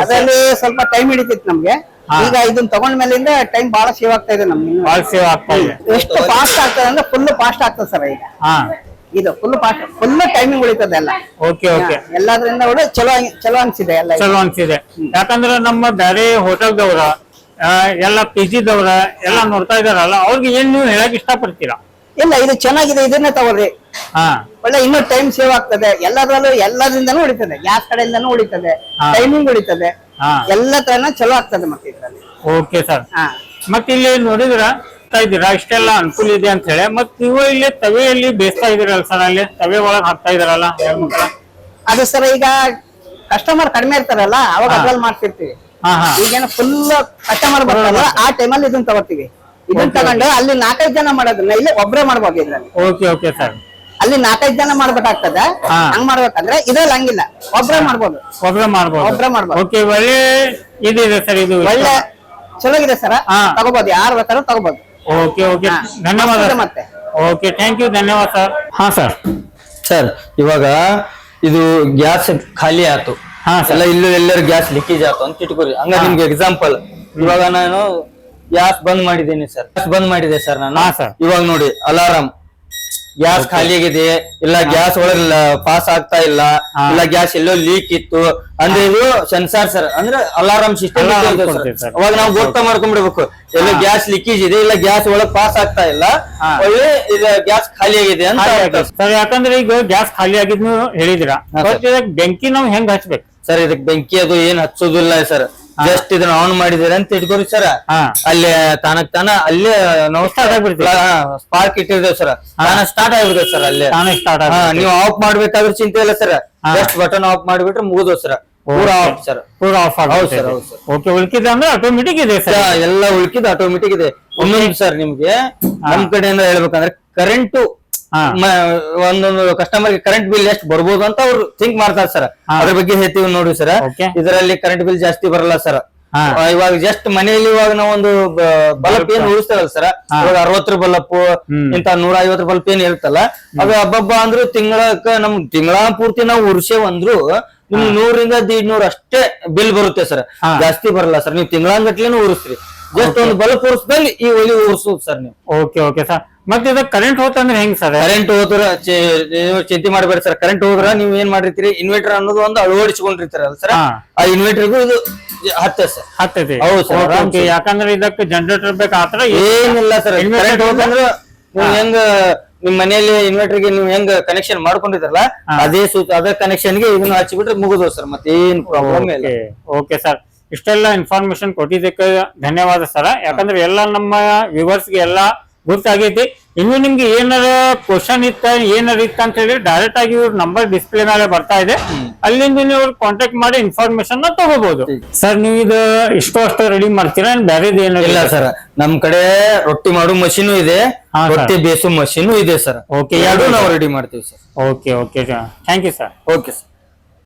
ಅದರಲ್ಲಿ ಸ್ವಲ್ಪ ಟೈಮ್ ಹಿಡಿತಿತ್ತು ನಮ್ಗೆ. ಈಗ ಇದನ್ನ ತಗೊಂಡ್ಮೇಲಿಂದ ಟೈಮ್ ಬಹಳ ಸೇವ್ ಆಗ್ತಾ ಇದೆ ನಮ್ಗೆ. ಬಹಳ ಸೇವ್ ಆಗ್ತಾ ಇದೆ. ಎಷ್ಟು ಫಾಸ್ಟ್ ಆಗ್ತದೆ ಅಂದ್ರೆ ಫುಲ್ ಫಾಸ್ಟ್ ಆಗ್ತದೆ ಸರ್ ಈಗ. ಇದು ಫುಲ್ ಫಾಸ್ಟ್, ಫುಲ್ ಟೈಮಿಂಗ್ ಉಳಿತದೆ ಎಲ್ಲ. ಓಕೆ ಎಲ್ಲದ್ರಿಂದ ಕೂಡ ಚಲೋ ಅನ್ಸಿದೆ ಎಲ್ಲ. ಚಲೋ ಅನ್ಸಿದೆ. ಯಾಕಂದ್ರೆ ನಮ್ಮ ಬೇರೆ ಹೋಟೆಲ್ದವ್ರ ಎಲ್ಲ PG-ದವ್ರ ಎಲ್ಲ ನೋಡ್ತಾ ಇದಾರಲ್ಲ, ಅವ್ರಿಗೆ ಏನ್ ನೀವು ಹೇಳಕ್ ಇಷ್ಟ ಪಡ್ತೀರಾ? ಇಲ್ಲ, ಇದು ಚೆನ್ನಾಗಿದೆ, ಇದನ್ನೇ ತಗೊಳ್ರಿ. ಒಳ್ಳೆ ಇನ್ನೂ ಟೈಮ್ ಸೇವ್ ಆಗ್ತದೆ. ಎಲ್ಲದ್ರಲ್ಲೂ ಎಲ್ಲದ್ರಿಂದನೂ ಉಳಿತದೆ, ಗ್ಯಾಸ್ ಕಡೆಯಿಂದನೂ ಉಳಿತದೆ, ಟೈಮಿಂಗ್ ಉಳಿತದೆ, ಎಲ್ಲ ತರನ ಚಲೋ ಆಗ್ತದೆ ಮತ್ತೆ ಇದ್ರಲ್ಲಿ. Okay sir. ಮತ್ತೆ ಇಲ್ಲಿ ನೋಡಿದ್ರ ಇದ್ದೀರಾ ಇಷ್ಟೆಲ್ಲ ಅನುಕೂಲ ಇದೆ ಅಂತ ಹೇಳಿ, ಮತ್ ನೀವು ಇಲ್ಲಿ ತವೆಯಲ್ಲಿ ಬೇಯಿಸ್ತಾ ಇದೀರಲ್ಲ ಸರ್, ಅಲ್ಲಿ ತವೆ ಒಳಗ್ ಹಾಕ್ತಾ ಇದಾರಲ್ಲ ಅದು ಸರ್, ಈಗ ಕಸ್ಟಮರ್ ಕಡಿಮೆ ಇರ್ತಾರಲ್ಲ ಅವಾಗ ಅದ್ರಲ್ಲಿ ಮಾಡ್ತಿರ್ತೀವಿ. ಈಗೇನು ಫುಲ್ ಕಸ್ಟಮರ್ ಬರ್ತಾರಲ್ಲ ಆ ಟೈಮಲ್ಲಿ ಇದನ್ನ ತಗೋತೀವಿ. ಇದನ್ನ ತಗೊಂಡು ಅಲ್ಲಿ 4-5 ಜನ ಮಾಡೋದನ್ನ ಇಲ್ಲಿ ಒಬ್ರೇ ಮಾಡ್ಬೋದು ಇದ್ರಲ್ಲಿ. Okay sir. ಅಲ್ಲಿ 4-5 ಜನ ಮಾಡ್ಬೇಕಾಗ್ತದೆ. ಹಂಗ್ ಮಾಡ್ಬೇಕಂದ್ರೆ ಇದ್ರಲ್ಲಿ ಹಂಗಿಲ್ಲ, ಒಬ್ರೇ ಮಾಡ್ಬೋದು. ಒಬ್ರೇ ಮಾಡ್ಬೋದು. ಓಕೆ, ಒಳ್ಳೆ ಇದಿದೆ ಸರ್, ಇದು ಒಳ್ಳೆ ಚಲೋ ಇದೆ ಸರ್. ತಗೋಬಹುದು, ಯಾರು ಬೇಕಾದ್ರೂ ತಗೋಬಹುದು. ಓಕೆ ಧನ್ಯವಾದ ಮತ್ತೆ. ಓಕೆ, ಥ್ಯಾಂಕ್ ಯು, ಧನ್ಯವಾದ ಸರ್. ಸರ್ ಇವಾಗ ಇದು ಗ್ಯಾಸ್ ಖಾಲಿ ಆಯ್ತು, ಎಲ್ಲ ಇಲ್ಲೂ ಎಲ್ಲರೂ ಗ್ಯಾಸ್ ಲೀಕೇಜ್ ಆಯ್ತು ಅಂತ ಇಟ್ಕೋರಿ. ಹಂಗ ನಿಮ್ಗೆ ಎಕ್ಸಾಂಪಲ್, ಇವಾಗ ನಾನು ಗ್ಯಾಸ್ ಬಂದ್ ಮಾಡಿದ್ದೀನಿ ಸರ್, ಗ್ಯಾಸ್ ಬಂದ್ ಮಾಡಿದೆ ಸರ್ ನಾನು. ಇವಾಗ ನೋಡಿ ಅಲಾರಾಮ್ ಗ್ಯಾಸ್ ಖಾಲಿ ಆಗಿದೆ, ಇಲ್ಲ ಗ್ಯಾಸ್ ಒಳಗ್ ಪಾಸ್ ಆಗ್ತಾ ಇಲ್ಲ, ಇಲ್ಲ ಗ್ಯಾಸ್ ಎಲ್ಲೋ ಲೀಕ್ ಇತ್ತು ಅಂದ್ರೆ ಇದು ಸೆನ್ಸಾರ್ ಸರ್, ಅಂದ್ರೆ ಅಲಾರಾಮ್ ಸಿಸ್ಟಮ್. ಅವಾಗ ನಾವು ಗೊತ್ತ ಮಾಡ್ಕೊಂಡ್ಬಿಡ್ಬೇಕು ಎಲ್ಲೋ ಗ್ಯಾಸ್ ಲೀಕೇಜ್ ಇದೆ, ಇಲ್ಲ ಗ್ಯಾಸ್ ಒಳಗ್ ಪಾಸ್ ಆಗ್ತಾ ಇಲ್ಲ, ಒಳ್ಳೆ ಇದು ಗ್ಯಾಸ್ ಖಾಲಿ ಆಗಿದೆ ಅಂತ ಸರ್. ಯಾಕಂದ್ರೆ ಈಗ ಗ್ಯಾಸ್ ಖಾಲಿ ಆಗಿದ್ನು ಹೇಳಿದಿರಾ, ಬೆಂಕಿ ನಾವ್ ಹೆಂಗ್ ಹಚ್ಬೇಕು ಸರ್? ಇದಕ್ ಬೆಂಕಿ ಅದು ಏನ್ ಹಚ್ಚೋದಿಲ್ಲ ಸರ್, ಜಸ್ಟ್ ಇದನ್ನ ಆನ್ ಮಾಡಿದಿರ ಅಂತ ಇಟ್ಕೋರಿ ಸರ್, ಅಲ್ಲೇ ತಾನಕ್ ತಾನ ಅಲ್ಲೇ ನಾವು ಸ್ಟಾರ್ಟ್ ಆಗ್ಬಿಡ್ತೀವಿ. ಸ್ಪಾರ್ಕ್ ಇಟ್ಟಿರ್ತೇವೆ ಸರ್, ತಾನ ಸ್ಟಾರ್ಟ್ ಆಗ್ಬಿಡ್ತೇವೆ ಸರ್ ಅಲ್ಲೇ. ನೀವು ಆಫ್ ಮಾಡ್ಬೇಕಾದ್ರೆ ಚಿಂತೆ ಇಲ್ಲ ಸರ್, ಜಸ್ಟ್ ಬಟನ್ ಆಫ್ ಮಾಡ್ಬಿಟ್ರೆ ಮುಗಿದೋ ಸರ್, ಪೂರಾ ಆಫ್ ಸರ್, ಪೂರಾ ಆಫ್. ಹೌದು ಸರ್. ಓಕೆ, ಉಳ್ಕಿದ ಅಂದ್ರೆ ಆಟೋಮೆಟಿಕ್ ಇದೆ ಸರ್, ಎಲ್ಲ ಉಳ್ಕಿದ ಆಟೋಮೆಟಿಕ್ ಇದೆ. ಇನ್ನೊಂದು ಸರ್ ನಿಮ್ಗೆ ನಮ್ ಕಡೆಯಿಂದ ಹೇಳ್ಬೇಕಂದ್ರೆ ಕರೆಂಟ್ ಒಂದೊಂದು ಕಸ್ಟಮರ್ ಗೆ ಕರೆಂಟ್ ಬಿಲ್ ಎಷ್ಟು ಬರ್ಬೋದು ಅಂತ ಅವ್ರು ಥಿಂಕ್ ಮಾಡ್ತಾರೆ ಸರ್. ಅದ್ರ ಬಗ್ಗೆ ಹೇಳ್ತೀವಿ ನೋಡಿ ಸರ್. ಇದರಲ್ಲಿ ಕರೆಂಟ್ ಬಿಲ್ ಜಾಸ್ತಿ ಬರಲ್ಲ ಸರ್. ಇವಾಗ ಜಸ್ಟ್ ಮನೆಯಲ್ಲಿ ಇವಾಗ ನಾವೊಂದು ಬಲ್ಬ್ ಏನ್ ಉಳಿಸ್ತೇವಲ್ಲ ಸರ್, ಇವಾಗ 60 ಬಲ್ಬ್ ಇಂತ 150 ಬಲ್ಬ್ ಏನ್ ಇರುತ್ತಲ್ಲ, ಅದು ಹಬ್ಬ ಅಂದ್ರು ತಿಂಗಳಕ್ಕ ನಮ್ ತಿಂಗಳ ಪೂರ್ತಿ ನಾವು ಉರ್ಸೇವಂದ್ರು ನಿಮ್ 100 ರಿಂದ 150 ಅಷ್ಟೇ ಬಿಲ್ ಬರುತ್ತೆ ಸರ್, ಜಾಸ್ತಿ ಬರಲ್ಲ ಸರ್. ನೀವು ತಿಂಗಳಂಗಟ್ಲೆನೂ ಉರಿಸ್ರಿ, ಜಸ್ಟ್ ಒಂದು ಬಲ್ಬ್ ಉರ್ಸ್ದಂಗೆ ಈ ಒಲಿ ಉರ್ಸೋದು ಸರ್ ನೀವು. Okay okay sir. ಮತ್ತೆ ಇದು ಕರೆಂಟ್ ಹೋತಂದ್ರೆ ಹೆಂಗ್ ಸರ್? ಕರೆಂಟ್ ಹೋದ್ರ ಚಿಂತೆ ಮಾಡ್ಬೇಡಿ ಸರ್. ಕರೆಂಟ್ ಹೋದ್ರ ನೀವ್ ಏನ್ ಮಾಡಿರ್ತೀರಿ, ಇನ್ವರ್ಟರ್ ಅನ್ನೋದು ಒಂದು ಅಳವಡಿಸಿಕೊಂಡಿರ್ತೀರಲ್ಲ ಸರ್, ಆ ಇನ್ವರ್ಟರ್ಗೂ ಇದು ಹತ್ತೈತಿ. ಹೌದು ಸರ್. ಯಾಕಂದ್ರೆ ಇದಕ್ಕೆ ಜನರೇಟರ್ ಬೇಕು ಆತರ ಏನಿಲ್ಲ ಸರ್. ಕರೆಂಟ್ ಹೋತಂದ್ರ ನೀವ್ ಹೆಂಗ ನಿಮ್ ಮನೆಯಲ್ಲಿ ಇನ್ವರ್ಟರ್ ಗೆ ನೀವು ಹೆಂಗ್ ಕನೆಕ್ಷನ್ ಮಾಡ್ಕೊಂಡಿದ್ರಲ್ಲ, ಅದೇ ಕನೆಕ್ಷನ್ ಗೆ ಇದನ್ನ ಹಚ್ಚಿಬಿಟ್ರೆ ಮುಗಿದೋ ಸರ್, ಮತ್ತೆ ಏನ್ ಪ್ರಾಬ್ಲಮ್ ಇಲ್ಲ. ಓಕೆ ಸರ್, ಇಷ್ಟೆಲ್ಲ ಇನ್ಫಾರ್ಮೇಶನ್ ಕೊಟ್ಟಿದ್ದಕ್ಕೆ ಧನ್ಯವಾದ ಸರ್. ಯಾಕಂದ್ರೆ ಎಲ್ಲ ನಮ್ಮ ವ್ಯೂವರ್ಸ್ ಗೆ ಎಲ್ಲ ಗೊತ್ತಾಗೈತಿ. ಇನ್ನು ನಿಮ್ಗೆ ಏನಾರ ಕ್ವಶನ್ ಏನಾರ ಇತ್ತ ಅಂತ ಹೇಳಿ ಡೈರೆಕ್ಟ್ ಆಗಿ ಇವ್ರ ನಂಬರ್ ಡಿಸ್ಪ್ಲೇ ಮೇಲೆ ಬರ್ತಾ ಇದೆ, ಅಲ್ಲಿಂದ ನೀವು ಕಾಂಟ್ಯಾಕ್ಟ್ ಮಾಡಿ ಇನ್ಫಾರ್ಮೇಶನ್ ತಗೋಬಹುದು. ಸರ್ ನೀವು ಇದು ಅಷ್ಟು ರೆಡಿ ಮಾಡ್ತೀರಾ, ಬೇರೆದು ಏನು ಇಲ್ಲ ಸರ್? ನಮ್ ಕಡೆ ರೊಟ್ಟಿ ಮಾಡೋ ಮಷೀನು ಇದೆ, ರೊಟ್ಟಿ ಬೇಸೋ ಮಷೀನು ಇದೆ ಸರ್. ಓಕೆ, ಎರಡು ನಾವು ರೆಡಿ ಮಾಡ್ತೀವಿ sir. Okay okay, thank you sir. Okay sir.